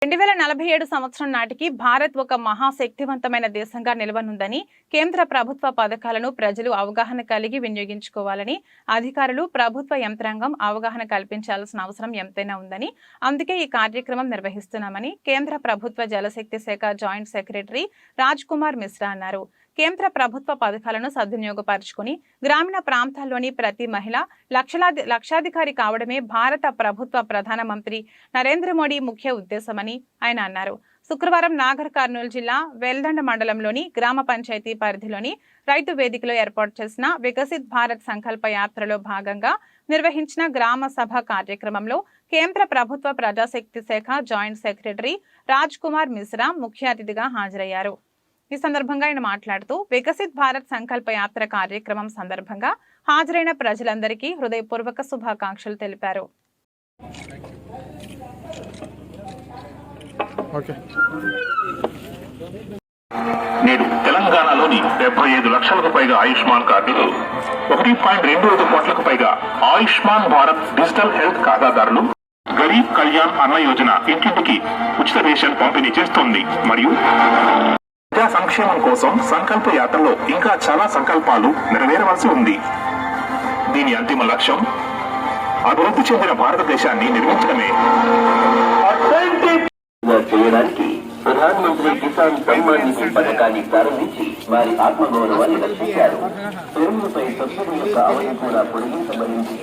2047 సంవత్సరం నాటికి భారత్ ఒక మహాశక్తివంతమైన దేశంగా నిలవనుందని, కేంద్ర ప్రభుత్వ పథకాలను ప్రజలు అవగాహన కలిగి వినియోగించుకోవాలని అధికారులు, ప్రభుత్వ యంత్రాంగం అవగాహన కల్పించాల్సిన అవసరం ఎంతైనా ఉందని, అందుకే ఈ కార్యక్రమం నిర్వహిస్తున్నామని కేంద్ర ప్రభుత్వ జలశక్తి శాఖ జాయింట్ సెక్రటరీ రాజ్ కుమార్ మిశ్రా అన్నారు. కేంద్ర ప్రభుత్వ పథకాలను సద్వినియోగపరుచుకుని గ్రామీణ ప్రాంతాల్లోని ప్రతి మహిళ లక్షాధికారి కావడమే భారత ప్రభుత్వ ప్రధానమంత్రి నరేంద్ర మోడీ ముఖ్య ఉద్దేశమని ఆయన అన్నారు. శుక్రవారం నాగర్ కర్నూలు జిల్లా వెల్దండ మండలంలోని గ్రామ పంచాయతీ పరిధిలోని రైతు వేదికలో ఏర్పాటు చేసిన వికసిత్ భారత్ సంకల్ప యాత్రలో భాగంగా నిర్వహించిన గ్రామ సభ కార్యక్రమంలో కేంద్ర ప్రభుత్వ ప్రజాశక్తి శాఖ జాయింట్ సెక్రటరీ రాజ్ కుమార్ మిశ్రా ముఖ్య అతిథిగా హాజరయ్యారు. ఈ సందర్భంగా ఆయన మాట్లాడుతూ వికసిత్ భారత్ సంకల్ప యాత్ర కార్యక్రమం సందర్భంగా హాజరైన ప్రజలందరికీ హృదయపూర్వక శుభాకాంక్షలు తెలిపారు. నేడు తెలంగాణలోని 75 లక్షలకు పైగా ఆయుష్మాన్ కార్డులు, 1.25 కోట్లకు పైగా ఆయుష్మాన్ భారత్ డిజిటల్ హెల్త్ ఖాతాదారులు, గరీబ్ కళ్యాణ్ అన్న యోజన ఇంటింటికి ఉచిత రేషన్ పంపిణీ చేస్తోంది. మరియు ప్రజా సంక్షేమం కోసం సంకల్ప యాత్రలో ఇంకా చాలా సంకల్పాలు నెరవేరవలసి ఉంది. దీని అంతిమ లక్ష్యం అభివృద్ధి చెందిన భారతదేశాన్ని నిర్మించడమే. చేయడానికి ప్రధానమంత్రి కిసాన్ సమ్మాన్ నిధి పథకాన్ని ప్రారంభించి వారి ఆత్మగౌరవాన్ని రక్షించారు. పెరుగులపై సబ్సిడీ యొక్క అవధి కూడా పొడిగించబడింది.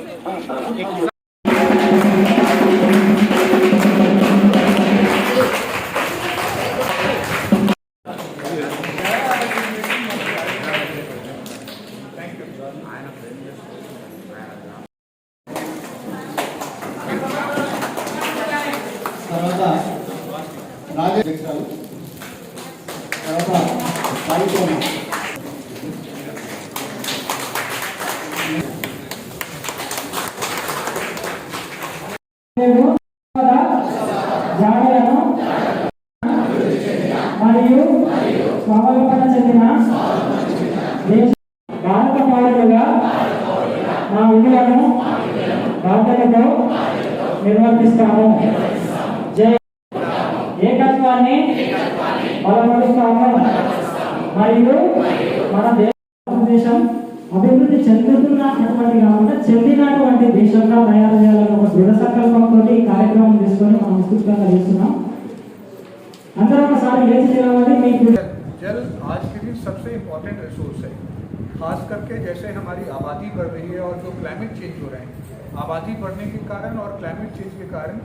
రాజేశ్వరాలు తర్వాత సాయితోమ మరియు స్వావలంబన చెందిన భారత పౌరులుగా మా విధులను బాధ్యతతో నిర్వర్తిస్తాము. ఏకత్వాన్ని బలపరుస్తాము మరియు మన దేశం అభివృద్ధి చెందుతున్నటువంటి కాకుండా చెందినటువంటి దేశంగా తయారు చేయాలని ఒక దృఢ సంకల్పంతో ఈ కార్యక్రమం తీసుకొని మనం విస్తృతంగా చేస్తున్నాం. అందరూ ఒకసారి లేచి నిలబడి మీకు जल आज के लिए सबसे इम्पोर्टेंट रिसोर्स है, खास करके जैसे हमारी आबादी बढ़ रही है और जो क्लाइमेट चेंज हो रहे हैं, आबादी बढ़ने के कारण और क्लाइमेट चेंज के कारण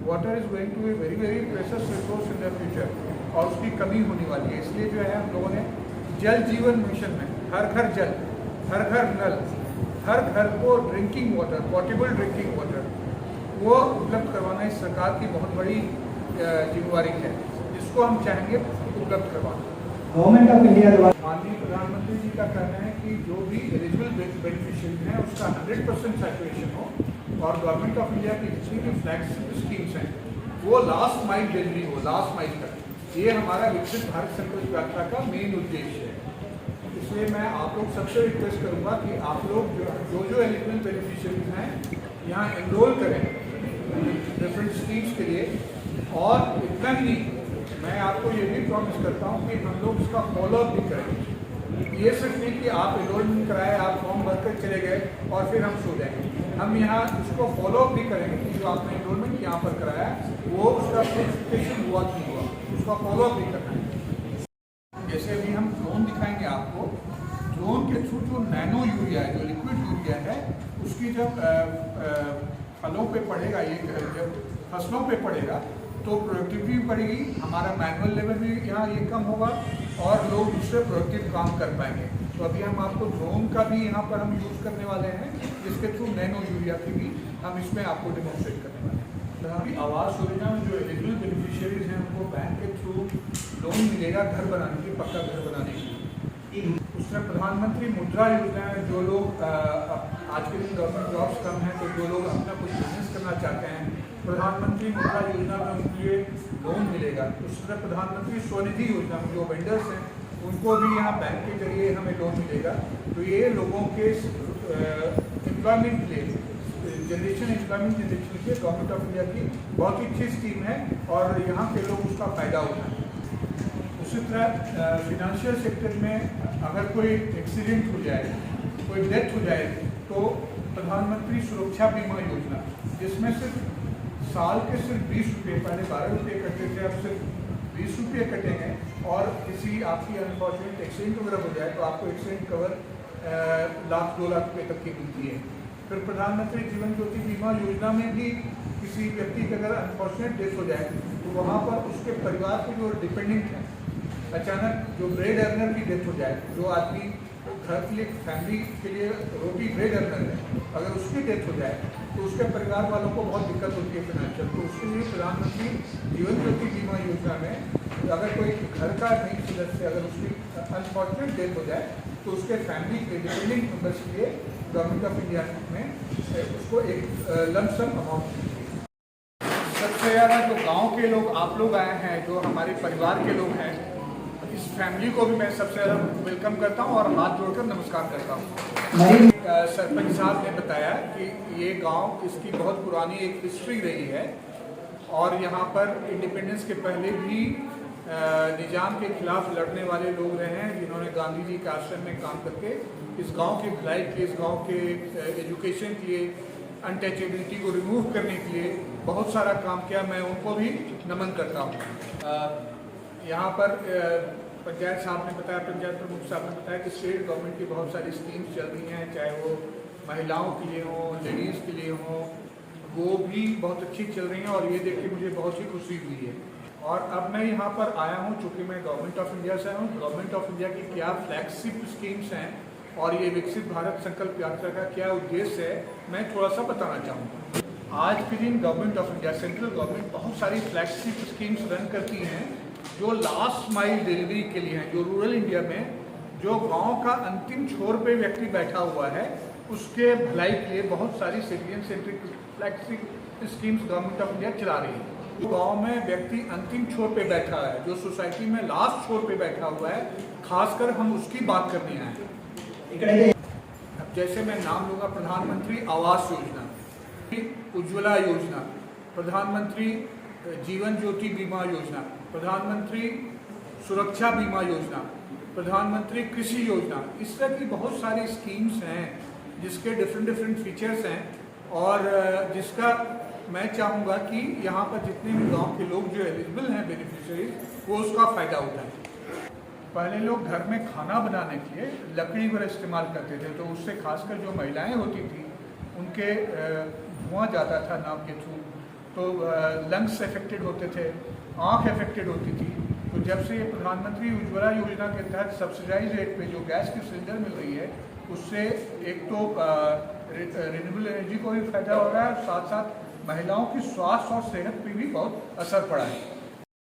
water is going to a very very precious resource in the future और उसकी कमी होने वाली है. इसलिए जो है हम लोगों ने जल जीवन मिशन में हर घर जल, हर घर नल, हर घर को drinking water, portable drinking water वो उपलब्ध करवाना इस सरकार की बहुत बड़ी जिम्मेवारी है, जिसको हम चाहेंगे उपलब्ध करवाना. गवर्नमेंट ऑफ इंडिया द्वारा माननीय प्रधानमंत्री जी का कहना है कि जो भी एलिजिबल बेनिफिशियरी हैं उसका 100% सैचुरेशन हो और गवर्नमेंट ऑफ इंडिया की जितनी भी फ्लैगशिप स्कीम्स हैं वो लास्ट माइल डिलीवरी हो, लास्ट माइल तक. ये हमारा विकसित भारत संकल्प यात्रा का मेन उद्देश्य है. इसलिए मैं आप लोग सबसे रिक्वेस्ट करूँगा कि आप लोग जो एलिजिबल बेनिफिशियरीज हैं यहाँ एनरोल करें डिफरेंट स्कीम्स के लिए. और इतना ही नहीं, मैं आपको ये भी प्रॉमिस करता हूँ कि हम लोग इसका फॉलोअप भी करेंगे. ये सिर्फ नहीं कि आप एनरोलमेंट कराए, आप फॉर्म भरकर चले गए और फिर हम सो जाएंगे. हम यहाँ इसको फॉलोअप भी करेंगे कि जो आपने एनरोलमेंट यहाँ पर कराया वो उसका वेरिफिकेशन हुआ कि हुआ, उसका फॉलोअप भी करना है. जैसे अभी हम ड्रोन दिखाएंगे आपको, ड्रोन के थ्रू जो नैनो यूरिया है, जो लिक्विड यूरिया है, उसकी जब फलों पे पड़ेगा, ये जब फसलों पे पड़ेगा तो प्रोडक्टिविटी भी बढ़ेगी, हमारा मैनुअल लेवल भी यहाँ ये कम होगा और लोग दूसरे प्रोडक्टिव काम कर पाएंगे. तो अभी हम आपको ड्रोन का भी यहाँ पर हम यूज़ करने वाले हैं, जिसके थ्रू नैनो यूरिया की भी हम इसमें आपको डेमोन्स्ट्रेट करने वाले हैं. अभी आवास योजना में जो एलिजिबल बेनिफिशियरीज हैं उनको बैंक के थ्रू लोन मिलेगा घर बनाने के, पक्का घर बनाने के लिए. उसमें प्रधानमंत्री मुद्रा योजना है, जो लोग आज के दिन गवर्नमेंट जॉब्स कम हैं तो जो लोग अपना कुछ बिजनेस करना चाहते हैं, प्रधानमंत्री मुद्रा योजना में उनके लिए लोन मिलेगा. उसमें प्रधानमंत्री स्वनिधि योजना में जो वेंडर्स हैं उनको भी यहाँ बैंक के जरिए हमें लोन मिलेगा. तो ये लोगों के एम्प्लॉयमेंट के लिए जनरेशन एम्प्लॉयमेंट जनरेशन के लिए गवर्नमेंट ऑफ इंडिया की बहुत ही अच्छी स्कीम है और यहाँ के लोग उसका फ़ायदा उठाएं। उसी तरह फिनेंशियल सेक्टर में अगर कोई एक्सीडेंट हो जाए, कोई डेथ हो जाए, तो प्रधानमंत्री सुरक्षा बीमा योजना, जिसमें सिर्फ साल के सिर्फ 20 रुपये, पहले 12 रुपये कटते थे, अब सिर्फ 20 रुपये कटेंगे और किसी आपकी अनफॉर्चुनेट एक्सीडेंट वगैरह हो जाए तो आपको एक्सीडेंट कवर लाख 2 लाख रुपये तक की मिलती है। फिर प्रधानमंत्री जीवन ज्योति बीमा योजना में भी किसी व्यक्ति की अगर अनफॉर्चुनेट डेथ हो जाए तो वहाँ पर उसके परिवार के जो डिपेंडेंट हैं, अचानक जो ब्रेड अर्नर की डेथ हो जाए, जो आदमी घर के लिए फैमिली के लिए रोटी ब्रेड अर्नर है, अगर उसकी डेथ हो जाए तो उसके परिवार वालों को बहुत दिक्कत होती है फिनेंशियल। तो उसके लिए प्रधानमंत्री जीवन ज्योति बीमा योजना में अगर कोई घर का नहीं सदस्य अगर उसकी अनफॉर्चुनेट डेथ हो जाए तो उसके फैमिली के डिपेंडिंग मेंबर्स के लिए गवर्नमेंट ऑफ इंडिया में उसको एक लमसम अमाउंट मिलती है। सबसे ज़्यादा जो गाँव के लोग आप लोग आए हैं, जो हमारे परिवार के लोग हैं, इस फैमिली को भी मैं सबसे ज़्यादा वेलकम करता हूँ और हाथ जोड़कर नमस्कार करता हूँ। सरपंच साहब ने बताया कि ये गांव, इसकी बहुत पुरानी एक हिस्ट्री रही है और यहाँ पर इंडिपेंडेंस के पहले भी निजाम के खिलाफ लड़ने वाले लोग रहे हैं, जिन्होंने गांधी जी के आश्रम में काम करके इस गांव की भलाई के, इस गांव के एजुकेशन के लिए, अनटचेबिलिटी को रिमूव करने के लिए बहुत सारा काम किया। मैं उनको भी नमन करता हूँ। यहाँ पर पंचायत साहब ने बताया, पंचायत प्रमुख साहब ने बताया कि स्टेट गवर्नमेंट की बहुत सारी स्कीम्स चल रही हैं, चाहे वो महिलाओं के लिए हों, लेडीज़ के लिए हों, वो भी बहुत अच्छी चल रही हैं और ये देख के मुझे बहुत ही खुशी हुई है। और अब मैं यहाँ पर आया हूँ चूँकि मैं गवर्नमेंट ऑफ इंडिया से हूँ। गवर्नमेंट ऑफ इंडिया की क्या फ्लैगशिप स्कीम्स हैं और ये विकसित भारत संकल्प यात्रा का क्या उद्देश्य है, मैं थोड़ा सा बताना चाहूँगा। आज के दिन government of India, central government बहुत सारी फ्लैगशिप स्कीम्स रन करती हैं जो लास्ट माइल डिलीवरी के लिए हैं, जो रूरल इंडिया में जो गांव का अंतिम छोर पे व्यक्ति बैठा हुआ है, उसके भलाई के लिए बहुत सारी citizen centric flagship schemes government of India चला रही है। गांव में व्यक्ति अंतिम छोर पे बैठा है, जो सोसाइटी में लास्ट छोर पे बैठा हुआ है, खासकर हम उसकी बात करने आए हैं। अब जैसे मैं नाम लूँगा, प्रधानमंत्री आवास योजना, उज्ज्वला योजना, प्रधानमंत्री जीवन ज्योति बीमा योजना, प्रधानमंत्री सुरक्षा बीमा योजना, प्रधानमंत्री कृषि योजना, इस तरह की बहुत सारी स्कीम्स हैं जिसके डिफरेंट फीचर्स हैं और जिसका मैं चाहूँगा कि यहाँ पर जितने भी गांव के लोग जो एलिजिबल हैं बेनिफिशियरीज, वो उसका फ़ायदा उठाएं। पहले लोग घर में खाना बनाने के लिए लकड़ी पर इस्तेमाल करते थे, तो उससे खासकर जो महिलाएं होती थी उनके धुआं जाता था नाक के थ्रू, तो लंग्स अफेक्टेड होते थे, आँख अफेक्टेड होती थी। तो जब से ये प्रधानमंत्री उज्ज्वला योजना के तहत सब्सिडाइज रेट पे जो गैस की सिलेंडर मिल रही है, उससे एक तो रिन्यूएबल एनर्जी को भी फायदा हो रहा है और साथ साथ महिलाओं की स्वास्थ्य और सेहत पे भी बहुत असर पड़ा है।